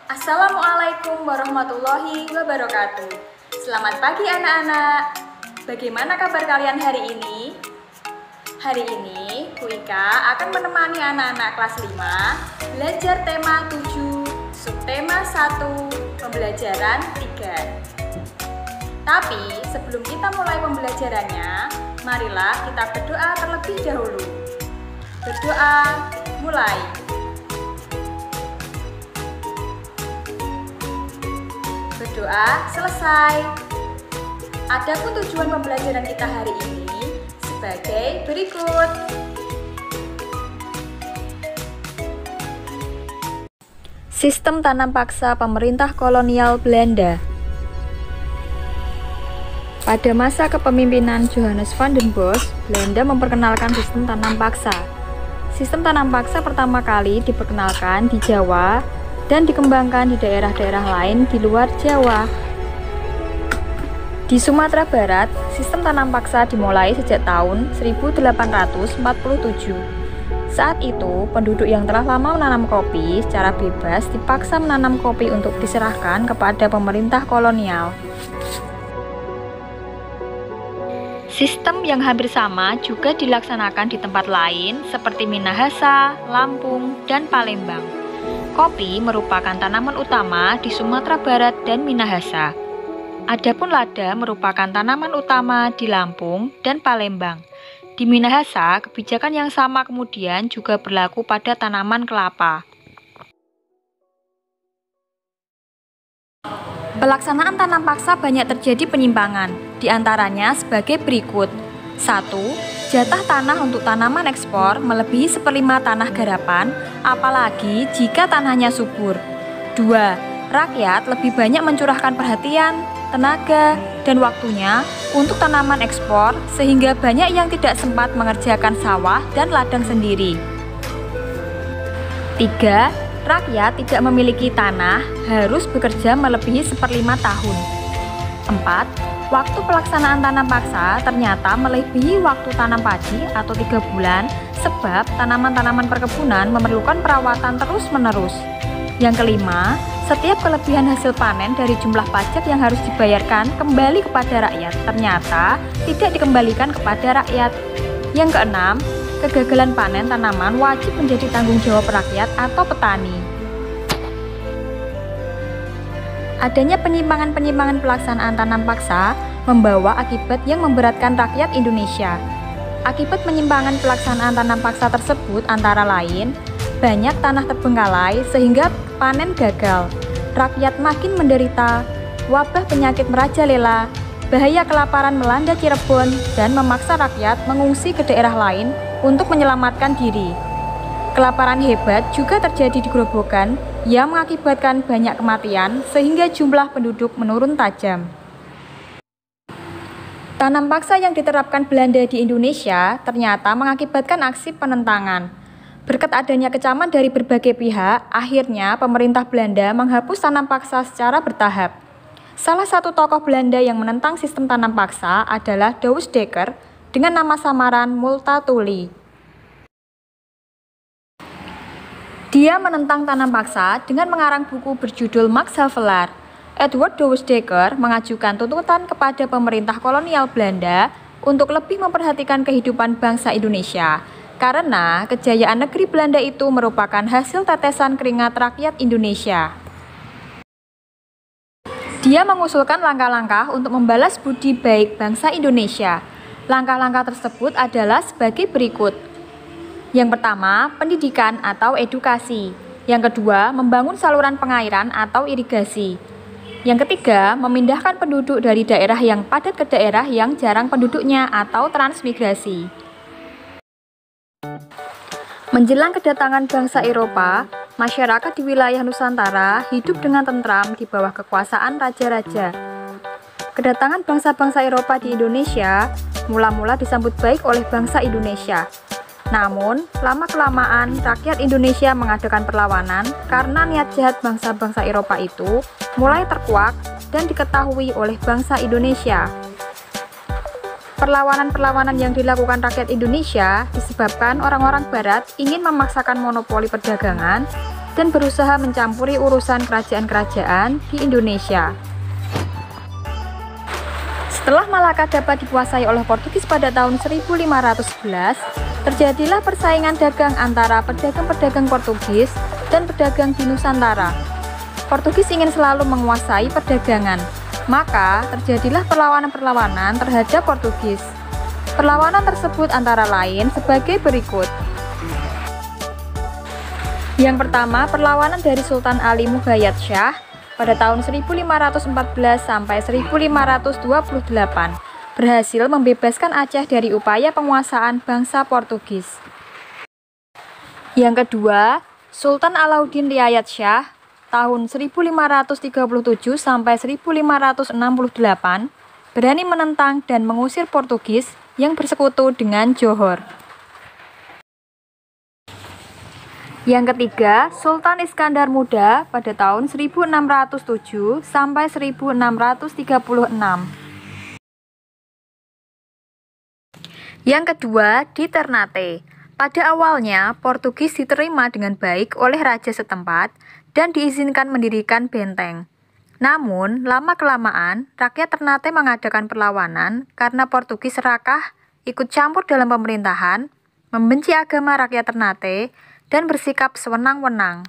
Assalamualaikum warahmatullahi wabarakatuh. Selamat pagi anak-anak. Bagaimana kabar kalian hari ini? Hari ini Bu Ika akan menemani anak-anak kelas 5 belajar tema 7, subtema 1, pembelajaran 3. Tapi sebelum kita mulai pembelajarannya, marilah kita berdoa terlebih dahulu. Berdoa, mulai. Berdoa selesai. Adapun tujuan pembelajaran kita hari ini sebagai berikut. Sistem tanam paksa pemerintah kolonial Belanda. Pada masa kepemimpinan Johannes van den Bosch, Belanda memperkenalkan sistem tanam paksa. Sistem tanam paksa pertama kali diperkenalkan di Jawa dan dikembangkan di daerah-daerah lain di luar Jawa. Di Sumatera Barat, sistem tanam paksa dimulai sejak tahun 1847. Saat itu, penduduk yang telah lama menanam kopi secara bebas dipaksa menanam kopi untuk diserahkan kepada pemerintah kolonial. Sistem yang hampir sama juga dilaksanakan di tempat lain seperti Minahasa, Lampung, dan Palembang. Kopi merupakan tanaman utama di Sumatera Barat dan Minahasa. Adapun lada merupakan tanaman utama di Lampung dan Palembang. Di Minahasa, kebijakan yang sama kemudian juga berlaku pada tanaman kelapa. Pelaksanaan tanam paksa banyak terjadi penyimpangan, di antaranya sebagai berikut. 1. Jatah tanah untuk tanaman ekspor melebihi 1/5 tanah garapan, apalagi jika tanahnya subur. 2. Rakyat lebih banyak mencurahkan perhatian, tenaga, dan waktunya untuk tanaman ekspor sehingga banyak yang tidak sempat mengerjakan sawah dan ladang sendiri. 3. Rakyat tidak memiliki tanah harus bekerja melebihi 1/5 tahun. 4. Waktu pelaksanaan tanam paksa ternyata melebihi waktu tanam padi atau 3 bulan sebab tanaman-tanaman perkebunan memerlukan perawatan terus-menerus. Yang kelima, setiap kelebihan hasil panen dari jumlah pajak yang harus dibayarkan kembali kepada rakyat ternyata tidak dikembalikan kepada rakyat. Yang keenam, kegagalan panen tanaman wajib menjadi tanggung jawab rakyat atau petani. Adanya penyimpangan-penyimpangan pelaksanaan tanam paksa membawa akibat yang memberatkan rakyat Indonesia. Akibat penyimpangan pelaksanaan tanam paksa tersebut antara lain, banyak tanah terbengkalai sehingga panen gagal, rakyat makin menderita, wabah penyakit merajalela, bahaya kelaparan melanda Cirebon, dan memaksa rakyat mengungsi ke daerah lain untuk menyelamatkan diri. Kelaparan hebat juga terjadi di Grobogan yang mengakibatkan banyak kematian sehingga jumlah penduduk menurun tajam. Tanam paksa yang diterapkan Belanda di Indonesia ternyata mengakibatkan aksi penentangan. Berkat adanya kecaman dari berbagai pihak, akhirnya pemerintah Belanda menghapus tanam paksa secara bertahap. Salah satu tokoh Belanda yang menentang sistem tanam paksa adalah Douwe Dekker dengan nama samaran Multatuli. Dia menentang tanam paksa dengan mengarang buku berjudul Max Havelaar. Edward Douwe Dekker mengajukan tuntutan kepada pemerintah kolonial Belanda untuk lebih memperhatikan kehidupan bangsa Indonesia, karena kejayaan negeri Belanda itu merupakan hasil tetesan keringat rakyat Indonesia. Dia mengusulkan langkah-langkah untuk membalas budi baik bangsa Indonesia. Langkah-langkah tersebut adalah sebagai berikut. Yang pertama, pendidikan atau edukasi. Yang kedua, membangun saluran pengairan atau irigasi. Yang ketiga, memindahkan penduduk dari daerah yang padat ke daerah yang jarang penduduknya atau transmigrasi. Menjelang kedatangan bangsa Eropa, masyarakat di wilayah Nusantara hidup dengan tentram di bawah kekuasaan raja-raja. Kedatangan bangsa-bangsa Eropa di Indonesia mula-mula disambut baik oleh bangsa Indonesia. Namun, lama-kelamaan rakyat Indonesia mengadakan perlawanan karena niat jahat bangsa-bangsa Eropa itu mulai terkuak dan diketahui oleh bangsa Indonesia. Perlawanan-perlawanan yang dilakukan rakyat Indonesia disebabkan orang-orang Barat ingin memaksakan monopoli perdagangan dan berusaha mencampuri urusan kerajaan-kerajaan di Indonesia. Setelah Malaka dapat dikuasai oleh Portugis pada tahun 1511, terjadilah persaingan dagang antara pedagang-pedagang Portugis dan pedagang di Nusantara. Portugis ingin selalu menguasai perdagangan, maka terjadilah perlawanan-perlawanan terhadap Portugis. Perlawanan tersebut antara lain sebagai berikut. Yang pertama, perlawanan dari Sultan Ali Mughayat Shah pada tahun 1514 sampai 1528 berhasil membebaskan Aceh dari upaya penguasaan bangsa Portugis. Yang kedua, Sultan Alauddin Riayat Shah tahun 1537 sampai 1568 berani menentang dan mengusir Portugis yang bersekutu dengan Johor. Yang ketiga, Sultan Iskandar Muda pada tahun 1607 sampai 1636. Yang kedua, di Ternate. Pada awalnya, Portugis diterima dengan baik oleh raja setempat dan diizinkan mendirikan benteng. Namun, lama-kelamaan, rakyat Ternate mengadakan perlawanan karena Portugis serakah, ikut campur dalam pemerintahan, membenci agama rakyat Ternate, dan bersikap sewenang-wenang.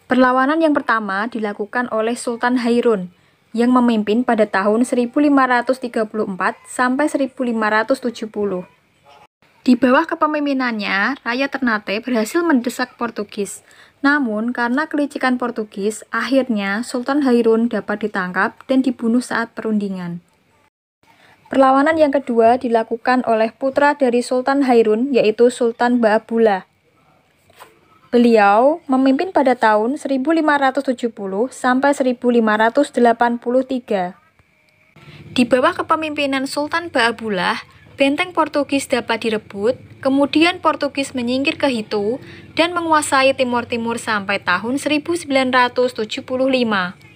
Perlawanan yang pertama dilakukan oleh Sultan Hairun yang memimpin pada tahun 1534 sampai 1570. Di bawah kepemimpinannya, rakyat Ternate berhasil mendesak Portugis. Namun, karena kelicikan Portugis, akhirnya Sultan Hairun dapat ditangkap dan dibunuh saat perundingan. Perlawanan yang kedua dilakukan oleh putra dari Sultan Hairun, yaitu Sultan Ba'abullah. Beliau memimpin pada tahun 1570 sampai 1583. Di bawah kepemimpinan Sultan Ba'abullah, benteng Portugis dapat direbut, kemudian Portugis menyingkir ke Hitu dan menguasai Timur-Timur sampai tahun 1975.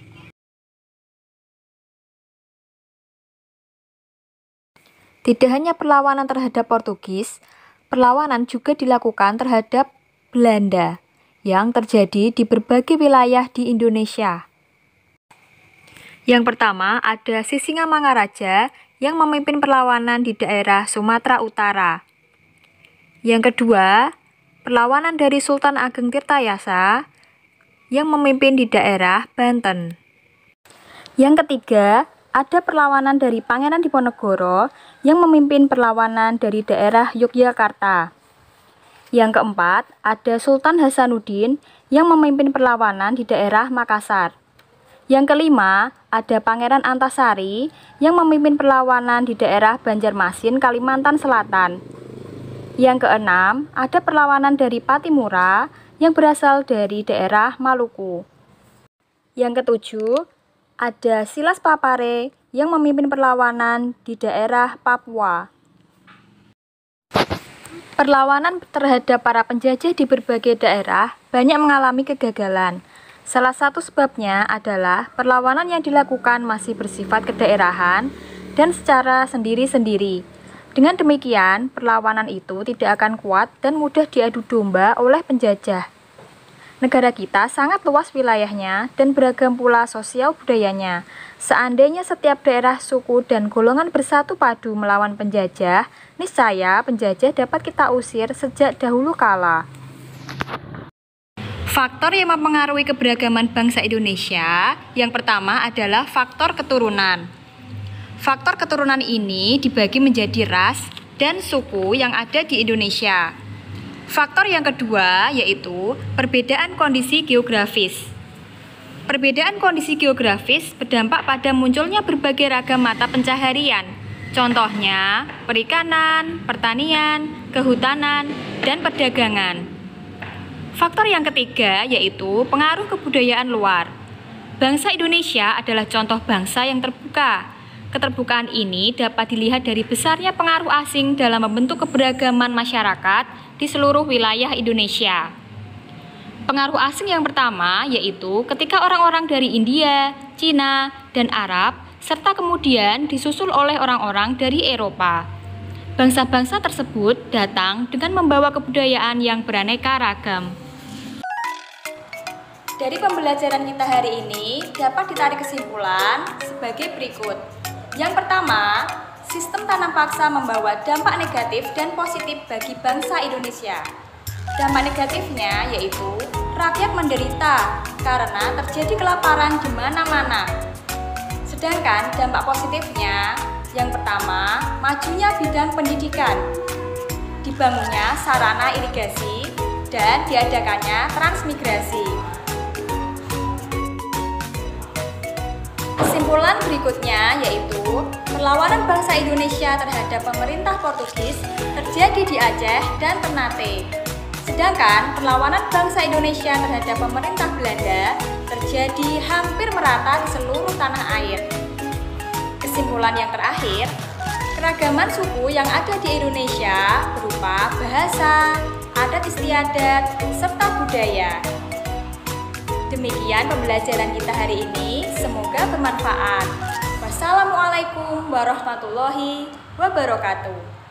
Tidak hanya perlawanan terhadap Portugis, perlawanan juga dilakukan terhadap Belanda yang terjadi di berbagai wilayah di Indonesia. Yang pertama ada Sisingamangaraja yang memimpin perlawanan di daerah Sumatera Utara. Yang kedua, perlawanan dari Sultan Ageng Tirtayasa yang memimpin di daerah Banten. Yang ketiga, ada perlawanan dari Pangeran Diponegoro yang memimpin perlawanan dari daerah Yogyakarta. Yang keempat, ada Sultan Hasanuddin yang memimpin perlawanan di daerah Makassar. Yang kelima, ada Pangeran Antasari yang memimpin perlawanan di daerah Banjarmasin, Kalimantan Selatan. Yang keenam, ada perlawanan dari Patimura yang berasal dari daerah Maluku. Yang ketujuh, ada Silas Papare yang memimpin perlawanan di daerah Papua. Perlawanan terhadap para penjajah di berbagai daerah banyak mengalami kegagalan. Salah satu sebabnya adalah perlawanan yang dilakukan masih bersifat kedaerahan dan secara sendiri-sendiri. Dengan demikian, perlawanan itu tidak akan kuat dan mudah diadu domba oleh penjajah. Negara kita sangat luas wilayahnya dan beragam pula sosial budayanya. Seandainya setiap daerah, suku, dan golongan bersatu padu melawan penjajah, niscaya penjajah dapat kita usir sejak dahulu kala. Faktor yang mempengaruhi keberagaman bangsa Indonesia, yang pertama adalah faktor keturunan. Faktor keturunan ini dibagi menjadi ras dan suku yang ada di Indonesia. Faktor yang kedua yaitu perbedaan kondisi geografis. Perbedaan kondisi geografis berdampak pada munculnya berbagai ragam mata pencaharian. Contohnya, perikanan, pertanian, kehutanan, dan perdagangan. Faktor yang ketiga yaitu pengaruh kebudayaan luar. Bangsa Indonesia adalah contoh bangsa yang terbuka. Keterbukaan ini dapat dilihat dari besarnya pengaruh asing dalam membentuk keberagaman masyarakat di seluruh wilayah Indonesia. Pengaruh asing yang pertama yaitu ketika orang-orang dari India, Cina, dan Arab, serta kemudian disusul oleh orang-orang dari Eropa. Bangsa-bangsa tersebut datang dengan membawa kebudayaan yang beraneka ragam. Dari pembelajaran kita hari ini dapat ditarik kesimpulan sebagai berikut. Yang pertama, sistem tanam paksa membawa dampak negatif dan positif bagi bangsa Indonesia. Dampak negatifnya yaitu rakyat menderita karena terjadi kelaparan di mana-mana. Sedangkan dampak positifnya, yang pertama, majunya bidang pendidikan, dibangunnya sarana irigasi, dan diadakannya transmigrasi. Kesimpulan berikutnya yaitu perlawanan bangsa Indonesia terhadap pemerintah Portugis terjadi di Aceh dan Ternate. Sedangkan perlawanan bangsa Indonesia terhadap pemerintah Belanda terjadi hampir merata di seluruh tanah air. Kesimpulan yang terakhir, keragaman suku yang ada di Indonesia berupa bahasa, adat istiadat, serta budaya. Demikian pembelajaran kita hari ini, semoga bermanfaat. Wassalamualaikum warahmatullahi wabarakatuh.